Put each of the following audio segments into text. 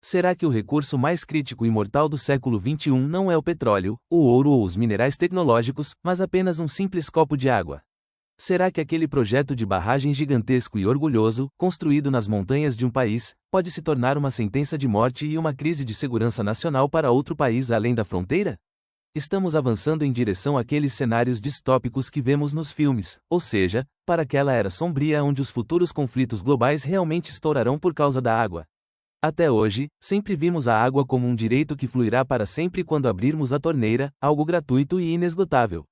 Será que o recurso mais crítico e mortal do século XXI não é o petróleo, o ouro ou os minerais tecnológicos, mas apenas um simples copo de água? Será que aquele projeto de barragem gigantesco e orgulhoso, construído nas montanhas de um país, pode se tornar uma sentença de morte e uma crise de segurança nacional para outro país além da fronteira? Estamos avançando em direção àqueles cenários distópicos que vemos nos filmes, ou seja, para aquela era sombria onde os futuros conflitos globais realmente estourarão por causa da água. Até hoje, sempre vimos a água como um direito que fluirá para sempre quando abrirmos a torneira, algo gratuito e inesgotável.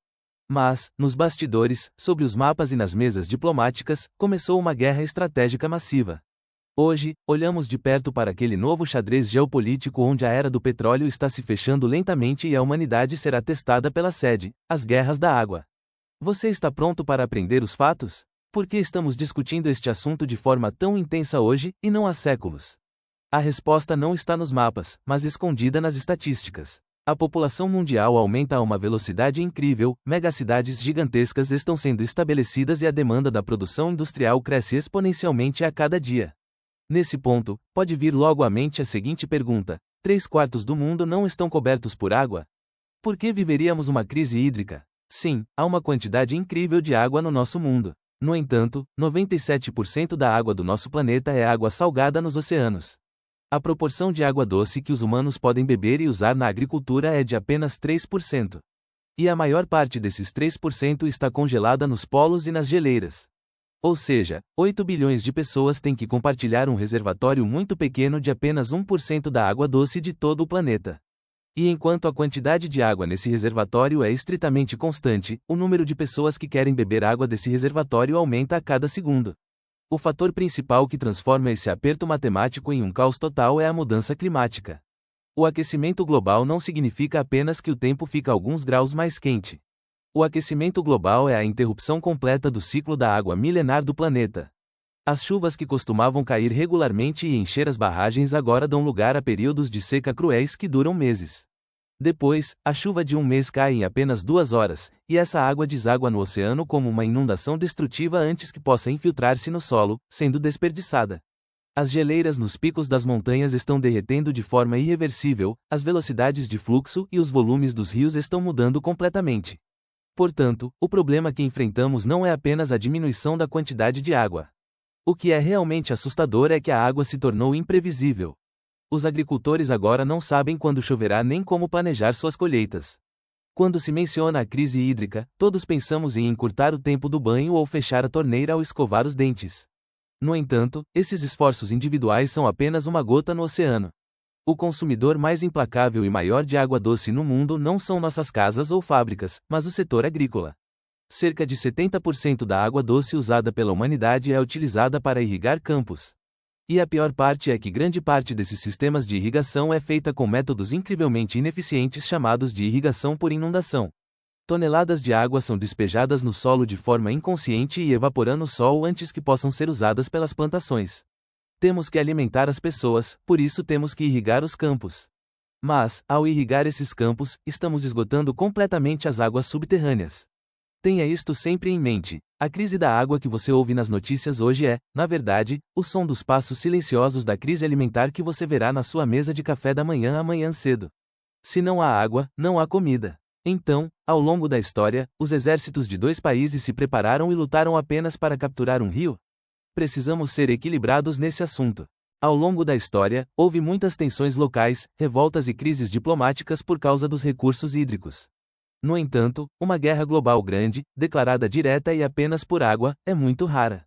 Mas, nos bastidores, sobre os mapas e nas mesas diplomáticas, começou uma guerra estratégica massiva. Hoje, olhamos de perto para aquele novo xadrez geopolítico onde a era do petróleo está se fechando lentamente e a humanidade será testada pela sede, as guerras da água. Você está pronto para aprender os fatos? Por que estamos discutindo este assunto de forma tão intensa hoje, e não há séculos? A resposta não está nos mapas, mas escondida nas estatísticas. A população mundial aumenta a uma velocidade incrível, megacidades gigantescas estão sendo estabelecidas e a demanda da produção industrial cresce exponencialmente a cada dia. Nesse ponto, pode vir logo à mente a seguinte pergunta: 3/4 do mundo não estão cobertos por água? Por que viveríamos uma crise hídrica? Sim, há uma quantidade incrível de água no nosso mundo. No entanto, 97% da água do nosso planeta é água salgada nos oceanos. A proporção de água doce que os humanos podem beber e usar na agricultura é de apenas 3%. E a maior parte desses 3% está congelada nos polos e nas geleiras. Ou seja, 8 bilhões de pessoas têm que compartilhar um reservatório muito pequeno de apenas 1% da água doce de todo o planeta. E enquanto a quantidade de água nesse reservatório é estritamente constante, o número de pessoas que querem beber água desse reservatório aumenta a cada segundo. O fator principal que transforma esse aperto matemático em um caos total é a mudança climática. O aquecimento global não significa apenas que o tempo fica alguns graus mais quente. O aquecimento global é a interrupção completa do ciclo da água milenar do planeta. As chuvas que costumavam cair regularmente e encher as barragens agora dão lugar a períodos de seca cruéis que duram meses. Depois, a chuva de um mês cai em apenas 2 horas, e essa água deságua no oceano como uma inundação destrutiva antes que possa infiltrar-se no solo, sendo desperdiçada. As geleiras nos picos das montanhas estão derretendo de forma irreversível, as velocidades de fluxo e os volumes dos rios estão mudando completamente. Portanto, o problema que enfrentamos não é apenas a diminuição da quantidade de água. O que é realmente assustador é que a água se tornou imprevisível. Os agricultores agora não sabem quando choverá nem como planejar suas colheitas. Quando se menciona a crise hídrica, todos pensamos em encurtar o tempo do banho ou fechar a torneira ao escovar os dentes. No entanto, esses esforços individuais são apenas uma gota no oceano. O consumidor mais implacável e maior de água doce no mundo não são nossas casas ou fábricas, mas o setor agrícola. Cerca de 70% da água doce usada pela humanidade é utilizada para irrigar campos. E a pior parte é que grande parte desses sistemas de irrigação é feita com métodos incrivelmente ineficientes chamados de irrigação por inundação. Toneladas de água são despejadas no solo de forma inconsciente e evaporando o sol antes que possam ser usadas pelas plantações. Temos que alimentar as pessoas, por isso temos que irrigar os campos. Mas, ao irrigar esses campos, estamos esgotando completamente as águas subterrâneas. Tenha isto sempre em mente. A crise da água que você ouve nas notícias hoje é, na verdade, o som dos passos silenciosos da crise alimentar que você verá na sua mesa de café da manhã amanhã cedo. Se não há água, não há comida. Então, ao longo da história, os exércitos de 2 países se prepararam e lutaram apenas para capturar um rio? Precisamos ser equilibrados nesse assunto. Ao longo da história, houve muitas tensões locais, revoltas e crises diplomáticas por causa dos recursos hídricos. No entanto, uma guerra global grande, declarada direta e apenas por água, é muito rara.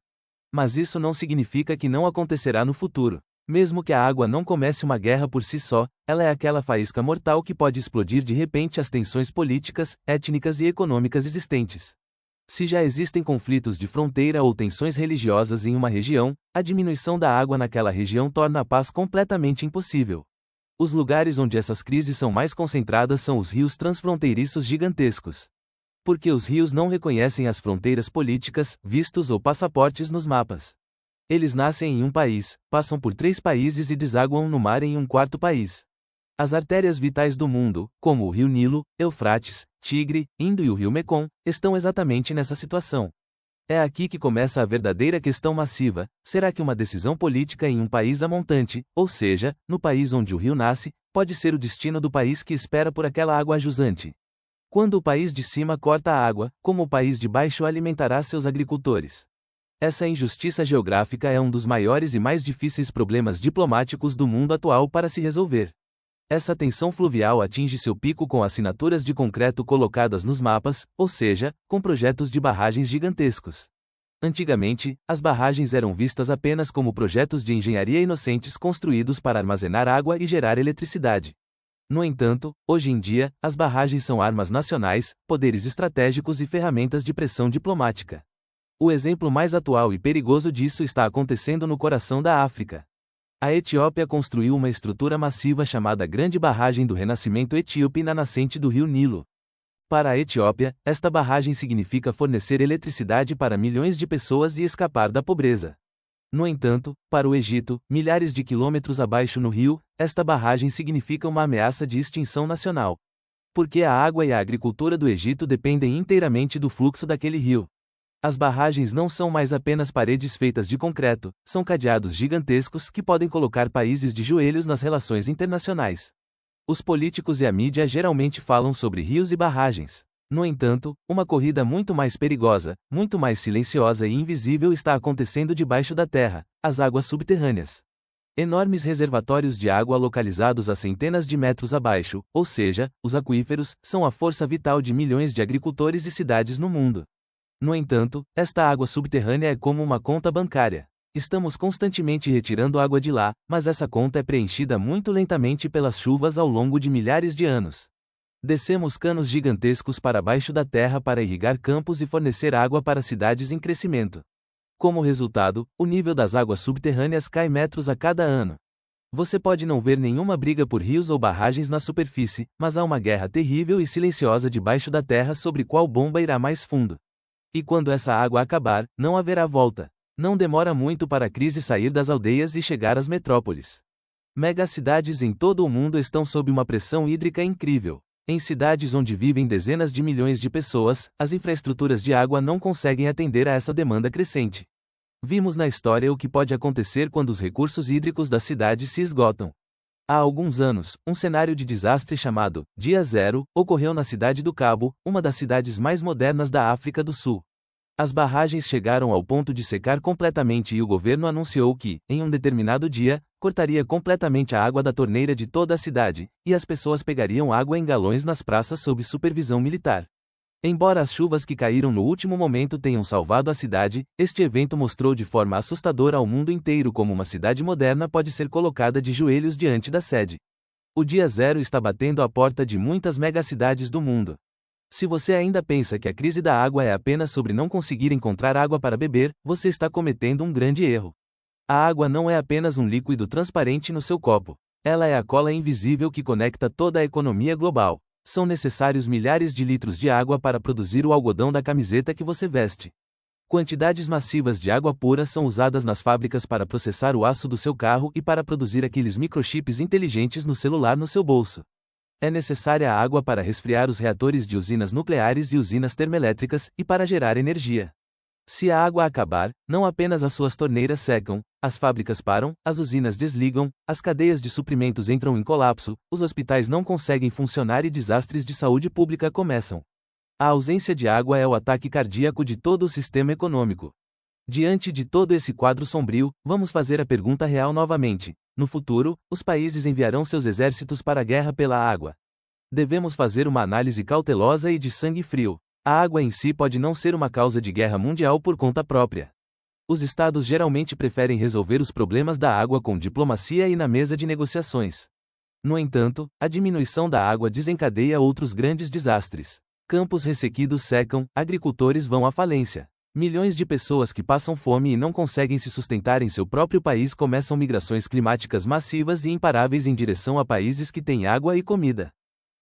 Mas isso não significa que não acontecerá no futuro. Mesmo que a água não comece uma guerra por si só, ela é aquela faísca mortal que pode explodir de repente as tensões políticas, étnicas e econômicas existentes. Se já existem conflitos de fronteira ou tensões religiosas em uma região, a diminuição da água naquela região torna a paz completamente impossível. Os lugares onde essas crises são mais concentradas são os rios transfronteiriços gigantescos. Porque os rios não reconhecem as fronteiras políticas, vistos ou passaportes nos mapas. Eles nascem em um país, passam por 3 países e desaguam no mar em um 4º país. As artérias vitais do mundo, como o rio Nilo, Eufrates, Tigre, Indo e o rio Mekong, estão exatamente nessa situação. É aqui que começa a verdadeira questão massiva: será que uma decisão política em um país a montante, ou seja, no país onde o rio nasce, pode ser o destino do país que espera por aquela água jusante? Quando o país de cima corta a água, como o país de baixo alimentará seus agricultores? Essa injustiça geográfica é um dos maiores e mais difíceis problemas diplomáticos do mundo atual para se resolver. Essa tensão fluvial atinge seu pico com assinaturas de concreto colocadas nos mapas, ou seja, com projetos de barragens gigantescos. Antigamente, as barragens eram vistas apenas como projetos de engenharia inocentes construídos para armazenar água e gerar eletricidade. No entanto, hoje em dia, as barragens são armas nacionais, poderes estratégicos e ferramentas de pressão diplomática. O exemplo mais atual e perigoso disso está acontecendo no coração da África. A Etiópia construiu uma estrutura massiva chamada Grande Barragem do Renascimento Etíope na nascente do rio Nilo. Para a Etiópia, esta barragem significa fornecer eletricidade para milhões de pessoas e escapar da pobreza. No entanto, para o Egito, milhares de quilômetros abaixo no rio, esta barragem significa uma ameaça de extinção nacional. Porque a água e a agricultura do Egito dependem inteiramente do fluxo daquele rio. As barragens não são mais apenas paredes feitas de concreto, são cadeados gigantescos que podem colocar países de joelhos nas relações internacionais. Os políticos e a mídia geralmente falam sobre rios e barragens. No entanto, uma corrida muito mais perigosa, muito mais silenciosa e invisível está acontecendo debaixo da terra: as águas subterrâneas. Enormes reservatórios de água localizados a centenas de metros abaixo, ou seja, os aquíferos, são a força vital de milhões de agricultores e cidades no mundo. No entanto, esta água subterrânea é como uma conta bancária. Estamos constantemente retirando água de lá, mas essa conta é preenchida muito lentamente pelas chuvas ao longo de milhares de anos. Descemos canos gigantescos para baixo da terra para irrigar campos e fornecer água para cidades em crescimento. Como resultado, o nível das águas subterrâneas cai metros a cada ano. Você pode não ver nenhuma briga por rios ou barragens na superfície, mas há uma guerra terrível e silenciosa debaixo da terra sobre qual bomba irá mais fundo. E quando essa água acabar, não haverá volta. Não demora muito para a crise sair das aldeias e chegar às metrópoles. Megacidades em todo o mundo estão sob uma pressão hídrica incrível. Em cidades onde vivem dezenas de milhões de pessoas, as infraestruturas de água não conseguem atender a essa demanda crescente. Vimos na história o que pode acontecer quando os recursos hídricos da cidade se esgotam. Há alguns anos, um cenário de desastre chamado Dia Zero ocorreu na cidade do Cabo, uma das cidades mais modernas da África do Sul. As barragens chegaram ao ponto de secar completamente e o governo anunciou que, em um determinado dia, cortaria completamente a água da torneira de toda a cidade, e as pessoas pegariam água em galões nas praças sob supervisão militar. Embora as chuvas que caíram no último momento tenham salvado a cidade, este evento mostrou de forma assustadora ao mundo inteiro como uma cidade moderna pode ser colocada de joelhos diante da sede. O Dia Zero está batendo à porta de muitas megacidades do mundo. Se você ainda pensa que a crise da água é apenas sobre não conseguir encontrar água para beber, você está cometendo um grande erro. A água não é apenas um líquido transparente no seu copo. Ela é a cola invisível que conecta toda a economia global. São necessários milhares de litros de água para produzir o algodão da camiseta que você veste. Quantidades massivas de água pura são usadas nas fábricas para processar o aço do seu carro e para produzir aqueles microchips inteligentes no celular no seu bolso. É necessária a água para resfriar os reatores de usinas nucleares e usinas termoelétricas, e para gerar energia. Se a água acabar, não apenas as suas torneiras secam, as fábricas param, as usinas desligam, as cadeias de suprimentos entram em colapso, os hospitais não conseguem funcionar e desastres de saúde pública começam. A ausência de água é o ataque cardíaco de todo o sistema econômico. Diante de todo esse quadro sombrio, vamos fazer a pergunta real novamente. No futuro, os países enviarão seus exércitos para a guerra pela água. Devemos fazer uma análise cautelosa e de sangue frio. A água em si pode não ser uma causa de guerra mundial por conta própria. Os estados geralmente preferem resolver os problemas da água com diplomacia e na mesa de negociações. No entanto, a diminuição da água desencadeia outros grandes desastres. Campos ressequidos secam, agricultores vão à falência. Milhões de pessoas que passam fome e não conseguem se sustentar em seu próprio país começam migrações climáticas massivas e imparáveis em direção a países que têm água e comida.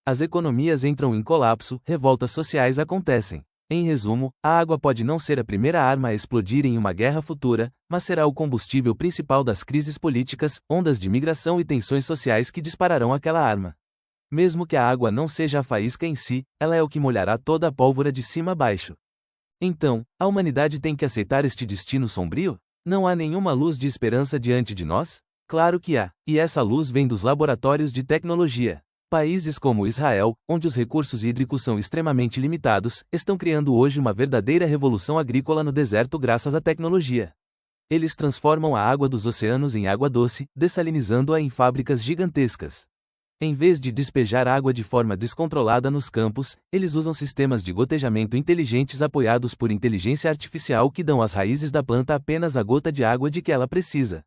As economias entram em colapso, revoltas sociais acontecem. Em resumo, a água pode não ser a primeira arma a explodir em uma guerra futura, mas será o combustível principal das crises políticas, ondas de migração e tensões sociais que dispararão aquela arma. Mesmo que a água não seja a faísca em si, ela é o que molhará toda a pólvora de cima a baixo. Então, a humanidade tem que aceitar este destino sombrio? Não há nenhuma luz de esperança diante de nós? Claro que há, e essa luz vem dos laboratórios de tecnologia. Países como Israel, onde os recursos hídricos são extremamente limitados, estão criando hoje uma verdadeira revolução agrícola no deserto graças à tecnologia. Eles transformam a água dos oceanos em água doce, dessalinizando-a em fábricas gigantescas. Em vez de despejar água de forma descontrolada nos campos, eles usam sistemas de gotejamento inteligentes apoiados por inteligência artificial que dão às raízes da planta apenas a gota de água de que ela precisa.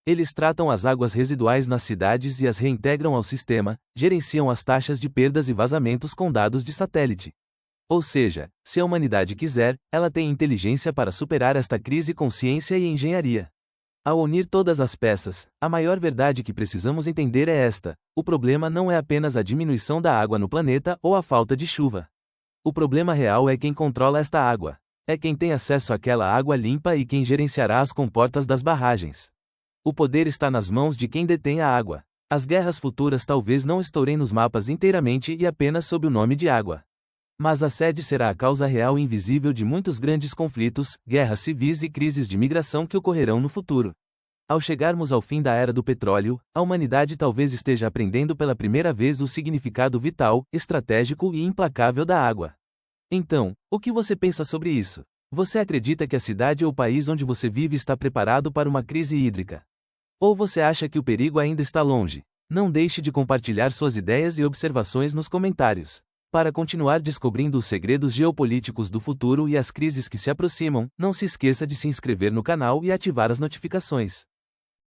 Eles tratam as águas residuais nas cidades e as reintegram ao sistema, gerenciam as taxas de perdas e vazamentos com dados de satélite. Ou seja, se a humanidade quiser, ela tem inteligência para superar esta crise com ciência e engenharia. Ao unir todas as peças, a maior verdade que precisamos entender é esta: o problema não é apenas a diminuição da água no planeta ou a falta de chuva. O problema real é quem controla esta água. É quem tem acesso àquela água limpa e quem gerenciará as comportas das barragens. O poder está nas mãos de quem detém a água. As guerras futuras talvez não estourem nos mapas inteiramente e apenas sob o nome de água. Mas a sede será a causa real e invisível de muitos grandes conflitos, guerras civis e crises de migração que ocorrerão no futuro. Ao chegarmos ao fim da era do petróleo, a humanidade talvez esteja aprendendo pela primeira vez o significado vital, estratégico e implacável da água. Então, o que você pensa sobre isso? Você acredita que a cidade ou o país onde você vive está preparado para uma crise hídrica? Ou você acha que o perigo ainda está longe? Não deixe de compartilhar suas ideias e observações nos comentários. Para continuar descobrindo os segredos geopolíticos do futuro e as crises que se aproximam, não se esqueça de se inscrever no canal e ativar as notificações.